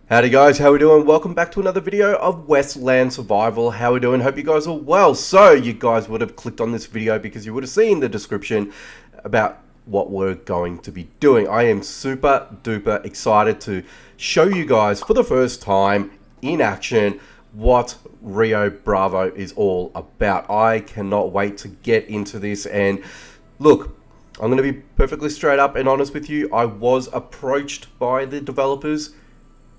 Howdy guys, how we doing? Welcome back to another video of Westland Survival. How we doing? Hope you guys are well. So you guys would have clicked on this video because you would have seen the description about what we're going to be doing. I am super duper excited to show you guys for the first time in action what Rio Bravo is all about. I cannot wait to get into this, and look, I'm going to be perfectly straight up and honest with you. I was approached by the developers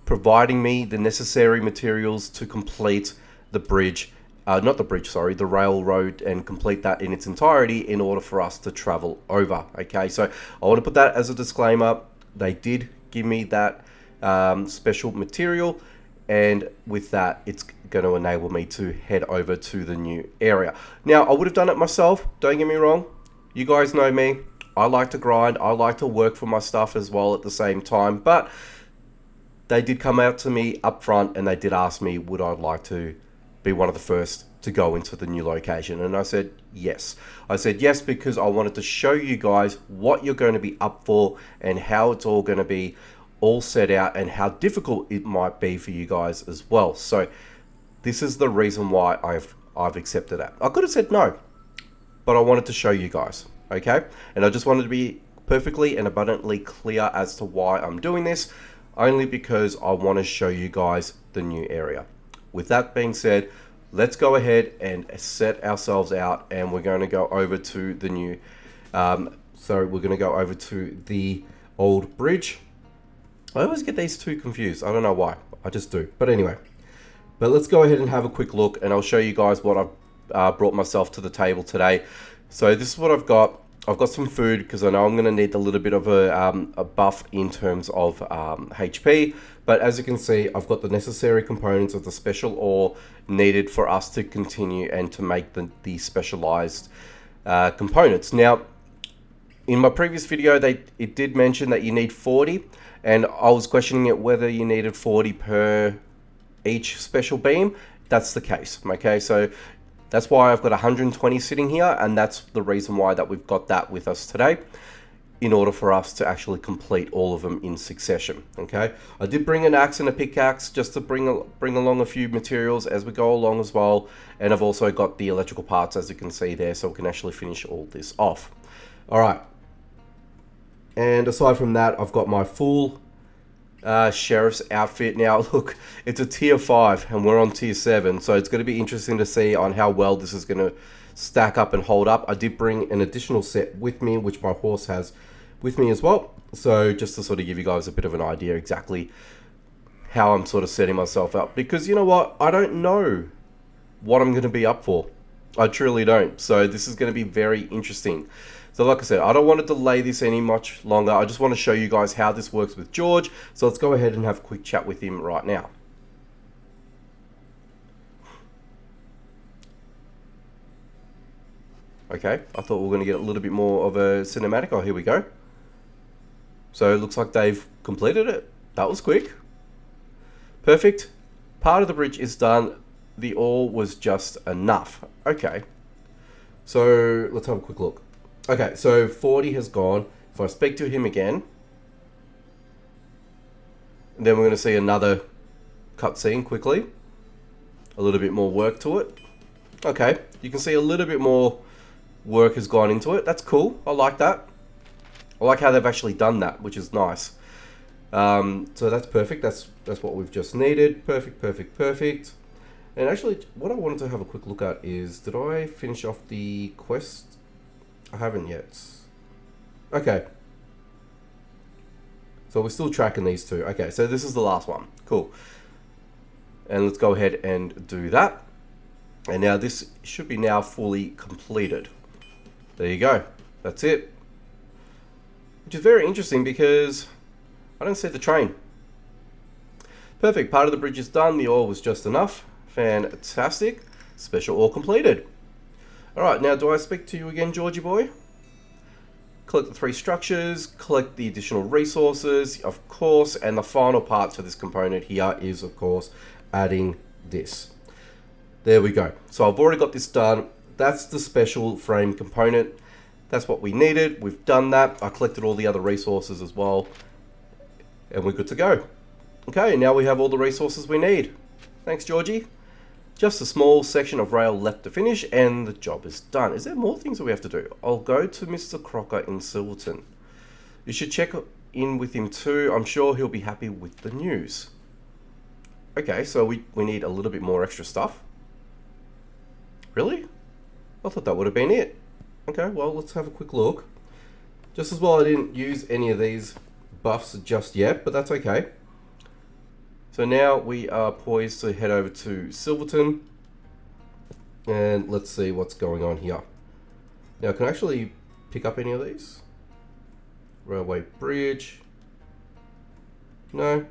providing me the necessary materials to complete the bridge, the railroad, and complete that in its entirety in order for us to travel over. Okay, so I want to put that as a disclaimer. They did give me that special material, and with that, it's going to enable me to head over to the new area. Now, I would have done it myself, don't get me wrong. You guys know me. I like to grind. I like to work for my stuff as well at the same time, but they did come out to me up front and they did ask me, would I like to be one of the first to go into the new location? And I said yes. I said yes because I wanted to show you guys what you're going to be up for and how it's all going to be all set out and how difficult it might be for you guys as well. So this is the reason why I've accepted that. I could have said no, but I wanted to show you guys, okay? And I just wanted to be perfectly and abundantly clear as to why I'm doing this. Only because I want to show you guys the new area. With that being said, let's go ahead and set ourselves out, and we're going to go over to the new we're going to go over to the old bridge. I always get these two confused. I don't know why. I just do. But anyway, let's go ahead and have a quick look, and I'll show you guys what I've brought myself to the table today. So this is what I've got. I've got some food because I know I'm going to need a little bit of a buff in terms of HP. But as you can see, I've got the necessary components of the special ore needed for us to continue and to make the specialized components. Now, in my previous video, it did mention that you need 40. And I was questioning it whether you needed 40 per each special beam. That's the case. Okay, so that's why I've got 120 sitting here, and that's the reason why that we've got that with us today, in order for us to actually complete all of them in succession. Okay, I did bring an axe and a pickaxe just to bring along a few materials as we go along as well, and I've also got the electrical parts, as you can see there, so we can actually finish all this off. All right, and aside from that, I've got my full sheriff's outfit. Now look, it's a tier 5 and we're on tier 7, so it's going to be interesting to see on how well this is going to stack up and hold up. I did bring an additional set with me, which my horse has with me as well, so just to sort of give you guys a bit of an idea exactly how I'm sort of setting myself up, because you know what, I don't know what I'm going to be up for. I truly don't. So this is going to be very interesting. So like I said, I don't want to delay this any much longer. I just want to show you guys how this works with George. So let's go ahead and have a quick chat with him right now. Okay, I thought we were going to get a little bit more of a cinematic. Oh, here we go. So it looks like they've completed it. That was quick. Perfect. Part of the bridge is done. The ore was just enough. Okay. So let's have a quick look. Okay, so 40 has gone. If I speak to him again, then we're going to see another cutscene quickly. A little bit more work to it. Okay, you can see a little bit more work has gone into it. That's cool. I like that. I like how they've actually done that, which is nice. So that's perfect. That's what we've just needed. Perfect, perfect, perfect. And actually, what I wanted to have a quick look at is, did I finish off the quest? I haven't yet. Okay. So we're still tracking these two. Okay, so this is the last one. Cool. And let's go ahead and do that. And now this should be now fully completed. There you go. That's it. Which is very interesting because I don't see the train. Perfect. Part of the bridge is done. The ore was just enough. Fantastic. Special ore completed. Alright, now do I speak to you again, Georgie boy? Collect the 3 structures, collect the additional resources, of course, and the final part to this component here is, of course, adding this. There we go. So I've already got this done. That's the special frame component. That's what we needed. We've done that. I collected all the other resources as well, and we're good to go. Okay, now we have all the resources we need. Thanks, Georgie. Just a small section of rail left to finish and the job is done. Is there more things that we have to do? I'll go to Mr. Crocker in Silverton. You should check in with him too. I'm sure he'll be happy with the news. Okay, so we need a little bit more extra stuff. Really? I thought that would have been it. Okay, well, let's have a quick look. Just as well I didn't use any of these buffs just yet, but that's okay. So now we are poised to head over to Silverton. And let's see what's going on here. Now, can I actually pick up any of these? Railway bridge. No.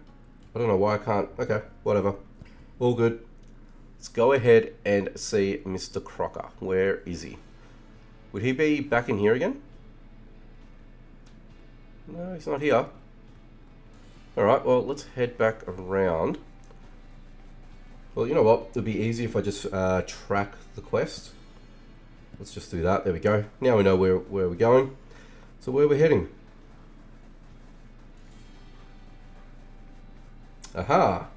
I don't know why I can't. Okay, whatever. All good. Let's go ahead and see Mr. Crocker. Where is he? Would he be back in here again? No, he's not here. Alright, well, let's head back around. Well, you know what? It'd be easy if I just track the quest. Let's just do that. There we go. Now we know where we're going. So where we're heading. Aha.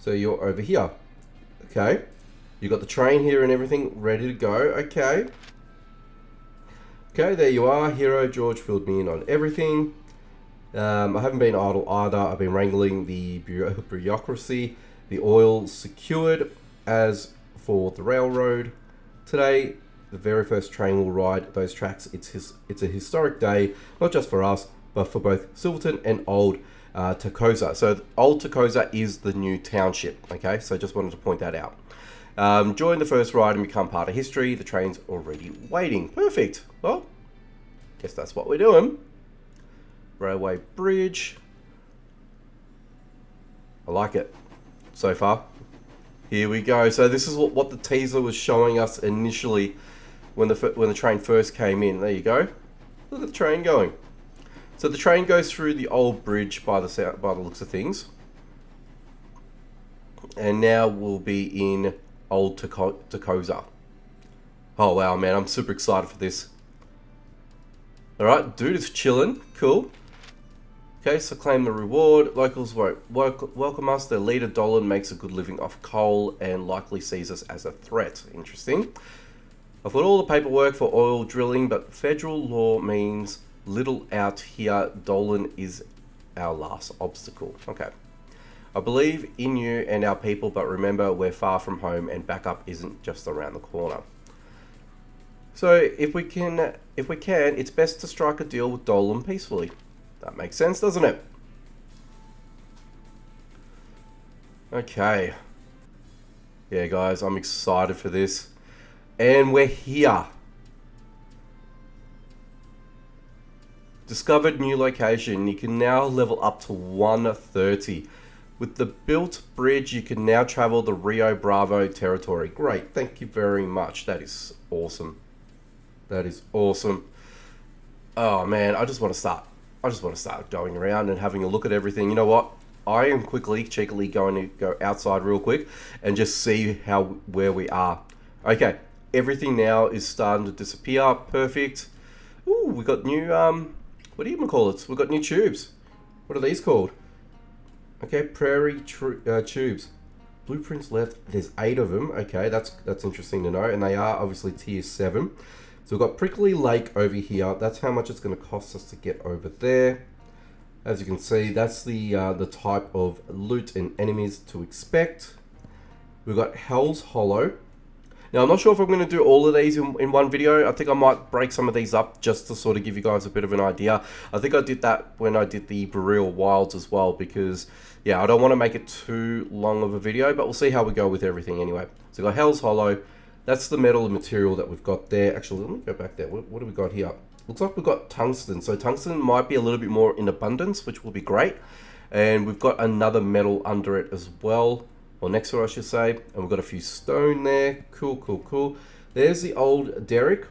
So you're over here. Okay. You got the train here and everything ready to go. Okay. Okay, there you are. Hero George filled me in on everything. I haven't been idle either. I've been wrangling the bureaucracy. The oil secured. As for the railroad, today the very first train will ride those tracks. It's a historic day, not just for us, but for both Silverton and Old Tascosa. So Old Tascosa is the new township. Okay, so just wanted to point that out. Join the first ride and become part of history. The train's already waiting. Perfect. Well, guess that's what we're doing. Railway bridge. I like it so far. Here we go. So this is what the teaser was showing us initially when the train first came in. There you go. Look at the train going. So the train goes through the old bridge by the looks of things. And now we'll be in Old Tascosa. Oh wow, man, I'm super excited for this. Alright, dude is chilling. Cool. Okay, so claim the reward. Locals won't welcome us. Their leader, Dolan, makes a good living off coal and likely sees us as a threat. Interesting. I've got all the paperwork for oil drilling, but federal law means little out here. Dolan is our last obstacle. Okay. I believe in you and our people, but remember we're far from home and backup isn't just around the corner. So if we can, it's best to strike a deal with Dolan peacefully. That makes sense, doesn't it? Okay. Yeah, guys, I'm excited for this. And we're here. Discovered new location. You can now level up to 130. With the built bridge, you can now travel the Rio Bravo territory. Great, thank you very much. That is awesome. That is awesome. Oh man, I just want to start going around and having a look at everything. You know what? I am cheekily going to go outside real quick and just see where we are. Okay, everything now is starting to disappear. Perfect. Ooh, we got new, what do you even call it? We've got new tubes. What are these called? Okay, prairie tubes. Blueprints left. There's 8 of them. Okay, that's interesting to know. And they are obviously tier 7. So we've got Prickly Lake over here. That's how much it's going to cost us to get over there. As you can see, that's the type of loot and enemies to expect. We've got Hell's Hollow. Now, I'm not sure if I'm going to do all of these in one video. I think I might break some of these up just to sort of give you guys a bit of an idea. I think I did that when I did the Boreal Wilds as well because, yeah, I don't want to make it too long of a video, but we'll see how we go with everything anyway. So we've got Hell's Hollow. That's the metal material that we've got there. Actually, let me go back there. What do we got here? Looks like we've got tungsten. So tungsten might be a little bit more in abundance, which will be great. And we've got another metal under it as well. Or next to it, I should say. And we've got a few stone there. Cool, cool, cool. There's the Old Derrick.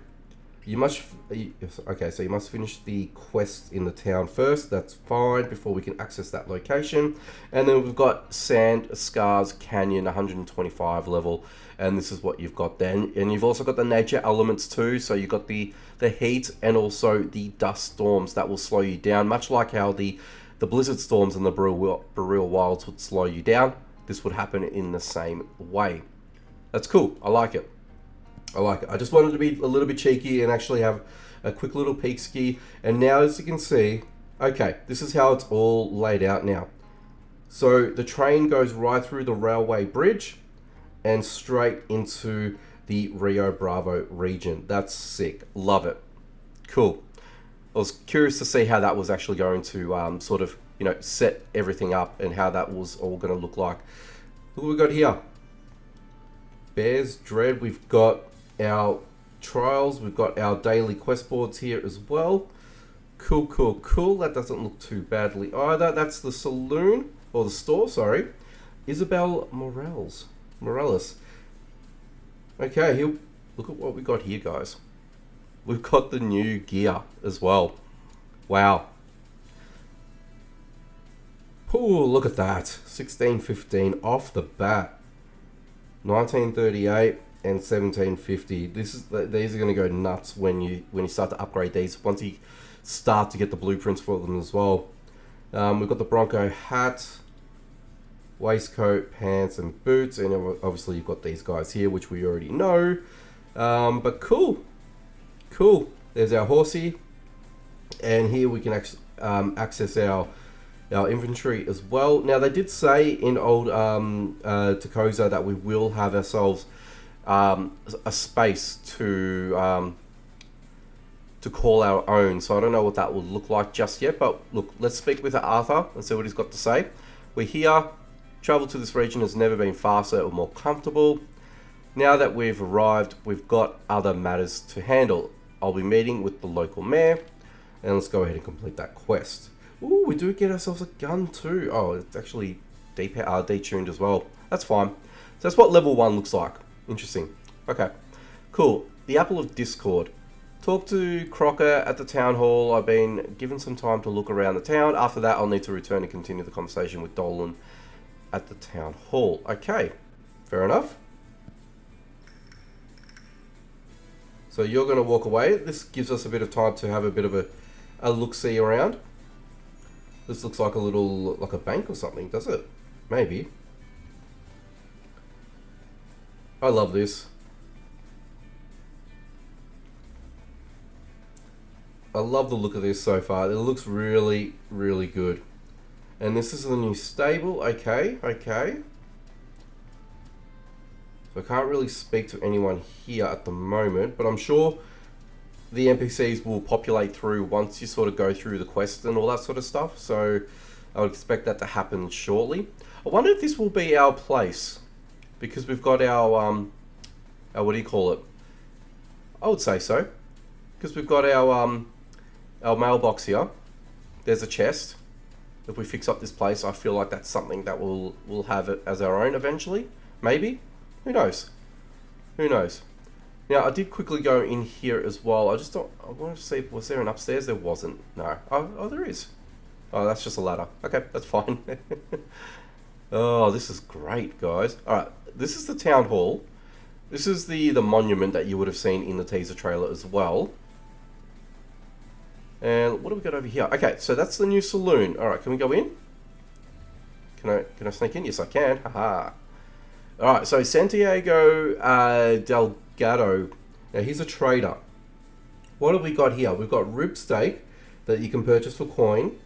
Okay, so you must finish the quest in the town first. That's fine before we can access that location. And then we've got Sand Scars Canyon, 125 level. And this is what you've got then. And you've also got the nature elements too. So you've got the heat and also the dust storms that will slow you down. Much like how the the blizzard storms and the boreal wilds would slow you down, this would happen in the same way. That's cool. I like it. I like it. I just wanted to be a little bit cheeky and actually have a quick little peek ski. And now, as you can see, okay, this is how it's all laid out now. So the train goes right through the railway bridge and straight into the Rio Bravo region. That's sick. Love it. Cool. I was curious to see how that was actually going to sort of, you know, set everything up and how that was all going to look like. What we got here? Bear's Dread. We've got our trials. We've got our daily quest boards here as well. Cool, cool, cool. That doesn't look too badly either. That's the saloon, or the store, sorry. Isabel Morales. Okay, here, look at what we got here, guys. We've got the new gear as well. Wow. Ooh, look at that. 1615 off the bat. 1938 and 1750. These are going to go nuts when you start to upgrade these. Once you start to get the blueprints for them as well. We've got the Bronco hat, waistcoat, pants, and boots, and obviously you've got these guys here, which we already know. But cool. There's our horsey, and here we can access our inventory as well. Now, they did say in Old Tascosa that we will have ourselves a space to call our own. So I don't know what that will look like just yet. But look, let's speak with Arthur and see what he's got to say. We're here. Travel to this region has never been faster or more comfortable. Now that we've arrived, we've got other matters to handle. I'll be meeting with the local mayor, and let's go ahead and complete that quest. Ooh, we do get ourselves a gun too. Oh, it's actually detuned as well. That's fine. So that's what level 1 looks like. Interesting. Okay, cool. The Apple of Discord. Talk to Crocker at the town hall. I've been given some time to look around the town. After that, I'll need to return and continue the conversation with Dolan at the town hall. Okay, fair enough. So you're going to walk away. This gives us a bit of time to have a bit of a look-see around. This looks like like a bank or something, does it? Maybe. I love this. I love the look of this so far. It looks really, really good. And this is the new stable. Okay. So I can't really speak to anyone here at the moment, but I'm sure the NPCs will populate through once you sort of go through the quest and all that sort of stuff. So I would expect that to happen shortly. I wonder if this will be our place, because we've got our what do you call it? I would say so, because we've got our mailbox here. There's a chest. If we fix up this place, I feel like that's something that we'll have it as our own eventually. Maybe. Who knows? Who knows? Now, I did quickly go in here as well. I wanted to see, was there an upstairs? There wasn't. No. Oh, there is. Oh, that's just a ladder. Okay, that's fine. Oh, this is great, guys. All right, this is the town hall. This is the monument that you would have seen in the teaser trailer as well. And what do we got over here? Okay, so that's the new saloon. All right, can we go in? Can I sneak in? Yes, I can. Haha. All right, so Santiago Delgado. Now, he's a trader. What have we got here? We've got rib steak that you can purchase for coin.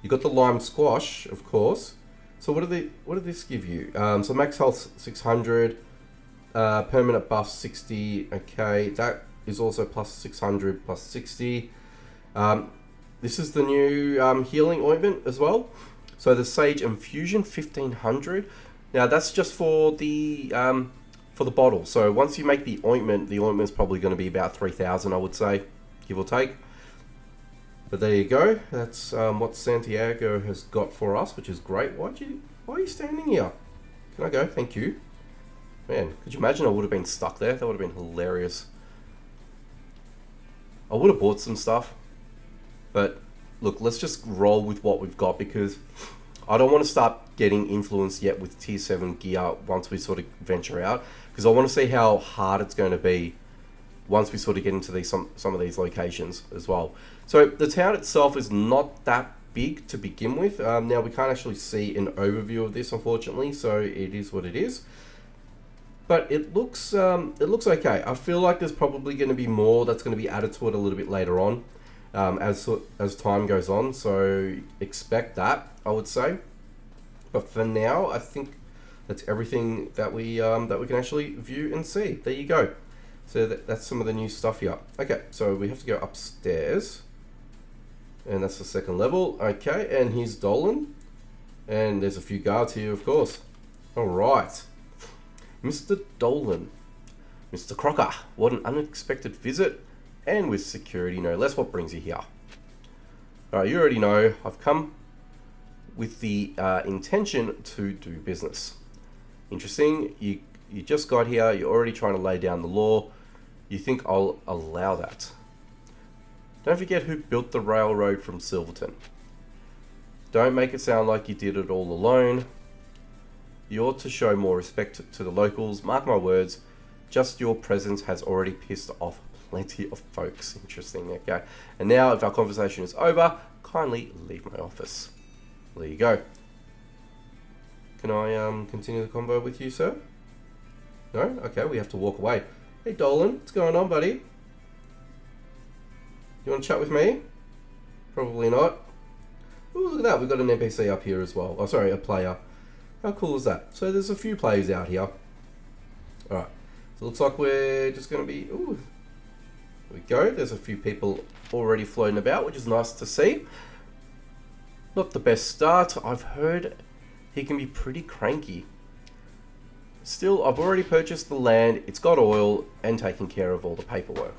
You got the lime squash, of course. So what did this give you? So max health 600, permanent buff 60. Okay, that is also plus 600, plus 60. This is the new healing ointment as well. So the Sage Infusion 1500. Now that's just for the bottle. So once you make the ointment's probably going to be about 3,000, I would say, give or take. But there you go. That's what Santiago has got for us, which is great. Why are you standing here? Can I go? Thank you. Man, could you imagine I would have been stuck there? That would have been hilarious. I would have bought some stuff. But look, let's just roll with what we've got, because I don't want to start getting influenced yet with tier 7 gear once we sort of venture out, because I want to see how hard it's going to be once we sort of get into some of these locations as well. So the town itself is not that big to begin with. Now we can't actually see an overview of this, unfortunately, so it is what it is. But it looks okay. I feel like there's probably going to be more that's going to be added to it a little bit later on, as time goes on. So expect that, I would say. But for now, I think that's everything that we can actually view and see. There you go. So that's some of the new stuff here. Okay, so we have to go upstairs, and that's the second level. Okay, and here's Dolan, and there's a few guards here, of course. All right. Mr. Dolan, Mr. Crocker, what an unexpected visit, and with security no less. What brings you here? Alright, you already know, I've come with the intention to do business. Interesting, you just got here, you're already trying to lay down the law. You think I'll allow that? Don't forget who built the railroad from Silverton. Don't make it sound like you did it all alone. You ought to show more respect to the locals. Mark my words, just your presence has already pissed off plenty of folks. Interesting, okay. And now, if our conversation is over, kindly leave my office. There you go. Can I continue the convo with you, sir? No? Okay, we have to walk away. Hey, Dolan, what's going on, buddy? You want to chat with me? Probably not. Ooh, look at that, we've got an NPC up here as well. Oh, sorry, a player. How cool is that? So there's a few players out here. Alright, so it looks like we're just going to be... Ooh, there we go. There's a few people already floating about, which is nice to see. Not the best start. I've heard he can be pretty cranky. Still, I've already purchased the land, it's got oil, and taken care of all the paperwork.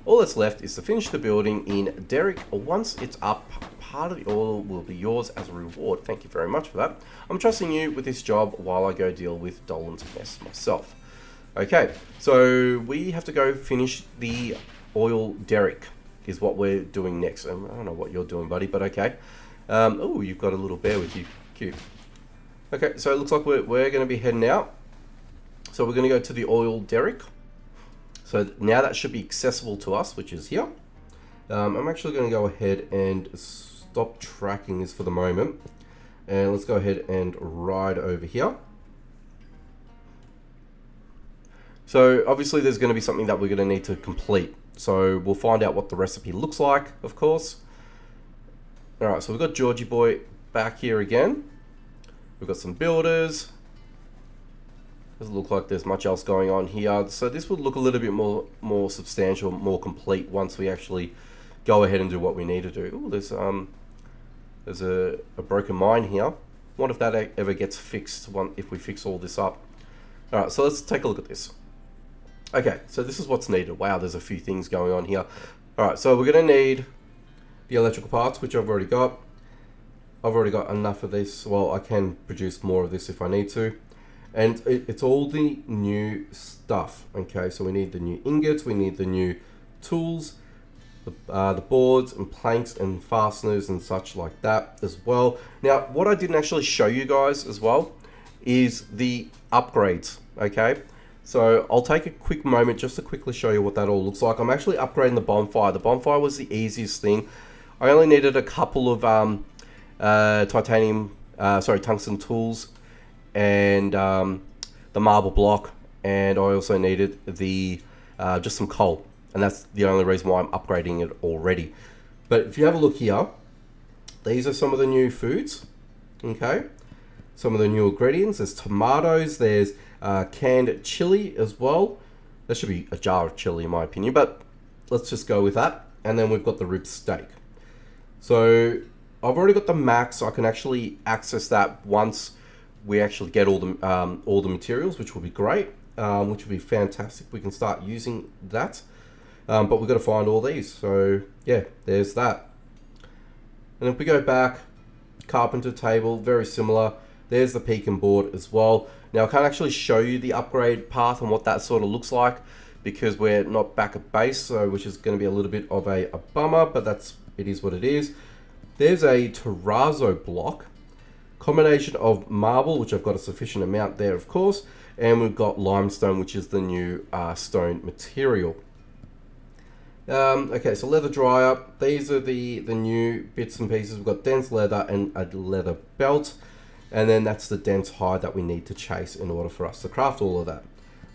All that's left is to finish the building in Derrick. Once it's up, part of the oil will be yours as a reward. Thank you very much for that. I'm trusting you with this job while I go deal with Dolan's mess myself. Okay, so we have to go finish the Oil Derrick is what we're doing next. I don't know what you're doing, buddy, but okay. Oh, you've got a little bear with you. Cute. Okay, so it looks like we're going to be heading out. So we're going to go to the Oil Derrick. So now that should be accessible to us, which is here. I'm actually going to go ahead and stop tracking this for the moment. And let's go ahead and ride over here. So obviously there's going to be something that we're going to need to complete. So we'll find out what the recipe looks like, of course. Alright, so we've got Georgie Boy back here again. We've got some builders. Doesn't look like there's much else going on here. So this would look a little bit more substantial, more complete once we actually go ahead and do what we need to do. Ooh, there's a broken mine here. What if that ever gets fixed if we fix all this up? Alright, so let's take a look at this. Okay, so this is what's needed. Wow, there's a few things going on here. Alright, so we're going to need the electrical parts, which I've already got. I've already got enough of this. Well, I can produce more of this if I need to. And it's all the new stuff. Okay, so we need the new ingots, we need the new tools, the boards and planks and fasteners and such like that as well. Now, what I didn't actually show you guys as well is the upgrades. Okay, so I'll take a quick moment just to quickly show you what that all looks like. I'm actually upgrading the bonfire. The bonfire was the easiest thing. I only needed a couple of tungsten tools and the marble block, and I also needed the just some coal, and that's the only reason why I'm upgrading it already. But if you have a look here, these are some of the new foods. Okay, some of the new ingredients. There's tomatoes, there's canned chili as well. That should be a jar of chili in my opinion, but let's just go with that. And then we've got the rib steak. So I've already got the max, so I can actually access that once we actually get all the materials, which will be great, which will be fantastic. We can start using that, but we've got to find all these. So yeah, there's that. And if we go back, carpenter table, very similar. There's the pecan board as well. Now I can't actually show you the upgrade path and what that sort of looks like because we're not back at base, so which is going to be a little bit of a bummer, but it is what it is. There's a terrazzo block. Combination of marble, which I've got a sufficient amount there, of course, and we've got limestone, which is the new stone material. Okay, so leather dryer. These are the new bits and pieces. We've got dense leather and a leather belt. And then that's the dense hide that we need to chase in order for us to craft all of that.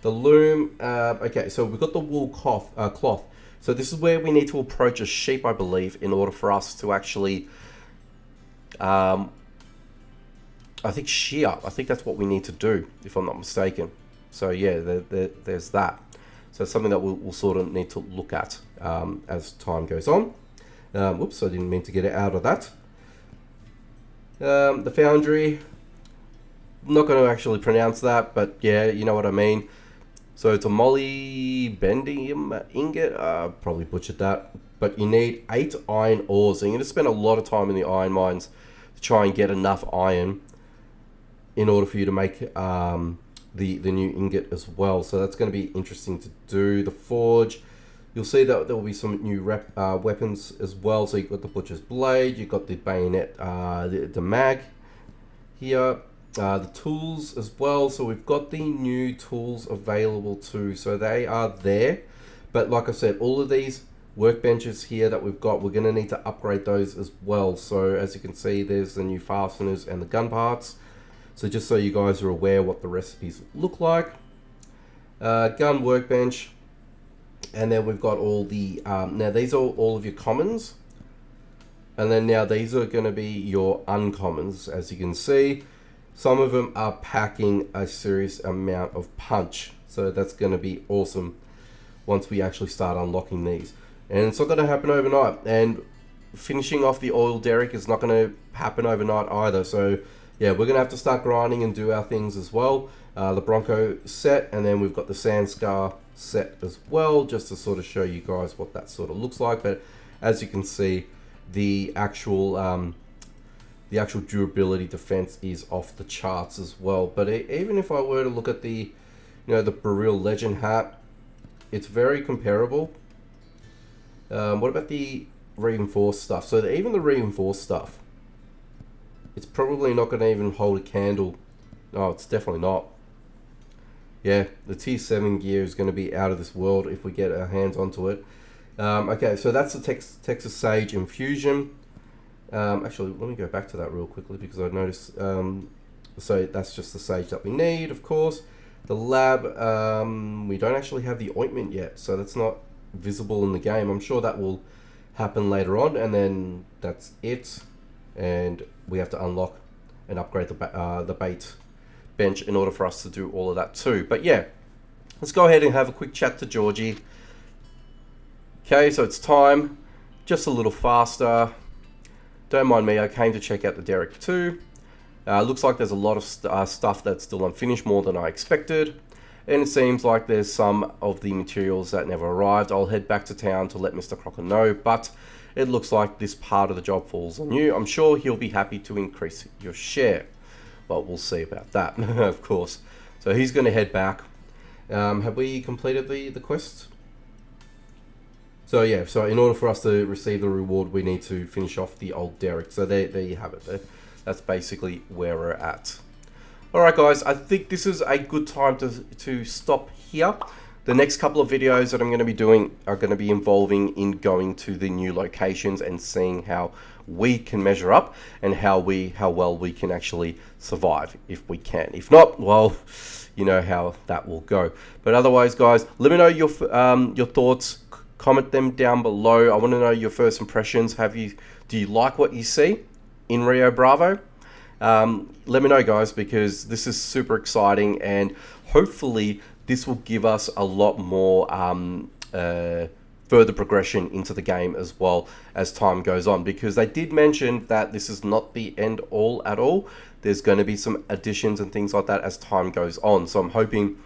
The loom, okay, so we've got the wool cloth. So this is where we need to approach a sheep, I believe, in order for us to actually, I think shear. I think that's what we need to do, if I'm not mistaken. So yeah, there's that. So it's something that we'll sort of need to look at as time goes on. Whoops, I didn't mean to get it out of that. The foundry, I'm not going to actually pronounce that, but yeah, you know what I mean. So it's a molybdenum ingot, probably butchered that, but you need 8 iron ores. So you're going to spend a lot of time in the iron mines to try and get enough iron in order for you to make the new ingot as well. So that's going to be interesting to do. The forge, you'll see that there will be some new weapons as well. So you've got the butcher's blade, you've got the bayonet, the mag here. The tools as well, so we've got the new tools available too, so they are there. But like I said, all of these workbenches here that we've got, we're going to need to upgrade those as well. So as you can see, there's the new fasteners and the gun parts. So just so you guys are aware what the recipes look like. Gun workbench, and then we've got all the now these are all of your commons, and then now these are going to be your uncommons. As you can see, some of them are packing a serious amount of punch, so that's going to be awesome once we actually start unlocking these. And it's not going to happen overnight, and finishing off the Oil Derrick is not going to happen overnight either. So yeah, we're going to have to start grinding and do our things as well. The Bronco set, and then we've got the Sand Scar set as well, just to sort of show you guys what that sort of looks like. But as you can see, the actual durability defense is off the charts as well. But even if I were to look at the, the Baril Legend hat, it's very comparable. What about the reinforced stuff? So even the reinforced stuff, it's probably not going to even hold a candle. No, it's definitely not. Yeah, the tier 7 gear is going to be out of this world if we get our hands onto it. Okay, so that's the Texas Sage Infusion. Actually, let me go back to that real quickly because I noticed, so that's just the sage that we need, of course. The lab, we don't actually have the ointment yet, so that's not visible in the game. I'm sure that will happen later on, and then that's it. And we have to unlock and upgrade the bait bench in order for us to do all of that too. But yeah, let's go ahead and have a quick chat to Georgie. Okay, so it's time, just a little faster. Don't mind me, I came to check out the Derrick too. Looks like there's a lot of stuff that's still unfinished, more than I expected. And it seems like there's some of the materials that never arrived. I'll head back to town to let Mr. Crocker know, but it looks like this part of the job falls on you. I'm sure he'll be happy to increase your share. But we'll see about that, of course. So he's going to head back. Have we completed the quest? So yeah, so in order for us to receive the reward, we need to finish off the Old Derrick. So there you have it. That's basically where we're at. Alright guys, I think this is a good time to stop here. The next couple of videos that I'm going to be doing are going to be involving in going to the new locations and seeing how we can measure up and how well we can actually survive, if we can. If not, well, you know how that will go. But otherwise guys, let me know your thoughts. Comment them down below. I want to know your first impressions. Do you like what you see in Rio Bravo? Let me know guys, because this is super exciting, and hopefully this will give us a lot more further progression into the game as well as time goes on, because they did mention that this is not the end all at all. There's going to be some additions and things like that as time goes on. So I'm hoping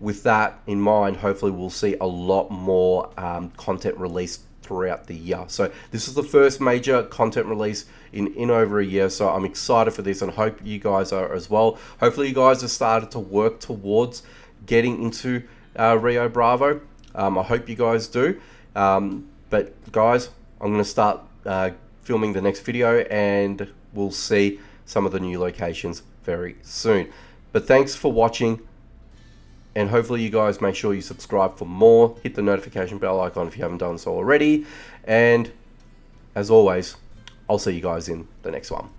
with that in mind, hopefully we'll see a lot more content released throughout the year. So this is the first major content release in over a year, so I'm excited for this and hope you guys are as well. Hopefully you guys have started to work towards getting into Rio Bravo. I hope you guys do. But guys, I'm going to start filming the next video, and we'll see some of the new locations very soon. But thanks for watching. And hopefully you guys make sure you subscribe for more. Hit the notification bell icon if you haven't done so already. And as always, I'll see you guys in the next one.